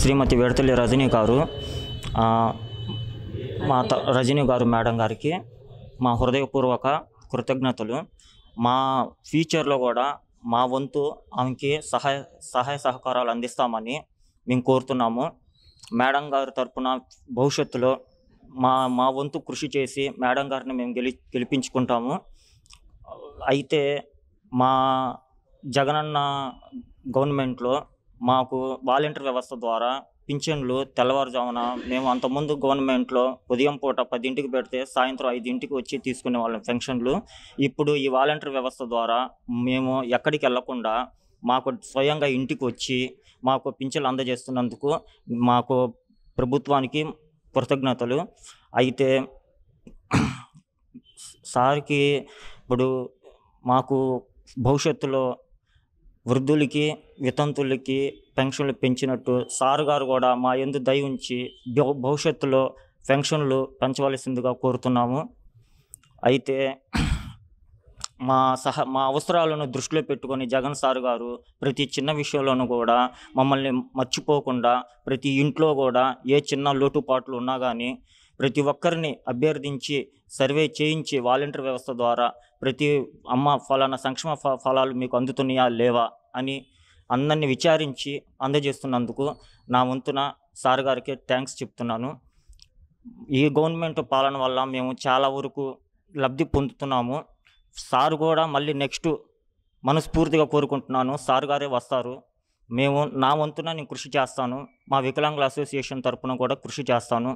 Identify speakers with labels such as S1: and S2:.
S1: శ్రీమతి విడతల్లి రజనీ గారు, రజనీ గారు మేడం గారికి మా హృదయపూర్వక కృతజ్ఞతలు. మా ఫ్యూచర్లో కూడా మా వంతు ఆమెకి సహాయ సహకారాలు అందిస్తామని మేము కోరుతున్నాము. మేడం గారి తరపున భవిష్యత్తులో మా వంతు కృషి చేసి మేడం గారిని మేము గెలిపించుకుంటాము. అయితే మా జగనన్న గవర్నమెంట్లో మాకు వాలంటీర్ వ్యవస్థ ద్వారా పింఛన్లు తెల్లవారుజామున మేము అంతకుముందు గవర్నమెంట్లో ఉదయం పూట 10ంటికి పెడితే సాయంత్రం 5ంటికి వచ్చి తీసుకునే వాళ్ళం పెన్షన్లు. ఇప్పుడు ఈ వాలంటీర్ వ్యవస్థ ద్వారా మేము ఎక్కడికి వెళ్లకుండా మాకు స్వయంగా ఇంటికి వచ్చి మాకు పింఛన్లు అందజేస్తున్నందుకు మాకు ప్రభుత్వానికి కృతజ్ఞతలు. అయితే సార్కి ఇప్పుడు మాకు భవిష్యత్తులో వృద్ధులకి వితంతులకి పెన్షన్లు పెంచినట్టు సార్ గారు కూడా మా యందు దయ ఉంచి భవిష్యత్తులో పెన్షన్లు పెంచవలసిందిగా కోరుతున్నాము. అయితే మా అవసరాలను దృష్టిలో పెట్టుకొని జగన్ సార్ గారు ప్రతి చిన్న విషయంలోనూ కూడా మమ్మల్ని మర్చిపోకుండా ప్రతి ఇంట్లో కూడా ఏ చిన్న లోటుపాట్లు ఉన్నా కానీ ప్రతి ఒక్కరిని అభ్యర్థించి సర్వే చేయించి వాలంటీర్ వ్యవస్థ ద్వారా ప్రతి ఫలానా సంక్షేమ ఫలాలు మీకు అందుతున్నాయా లేవా అని అందరినీ విచారించి అందజేస్తున్నందుకు నా వంతున సార్ గారికి థ్యాంక్స్ చెప్తున్నాను. ఈ గవర్నమెంట్ పాలన వల్ల మేము చాలా వరకు లబ్ధి పొందుతున్నాము. సార్ కూడా మళ్ళీ నెక్స్ట్ మనస్ఫూర్తిగా కోరుకుంటున్నాను సార్ గారే వస్తారు. నా వంతున నేను కృషి చేస్తాను. మా వికలాంగుల అసోసియేషన్ తరఫున కూడా కృషి చేస్తాను.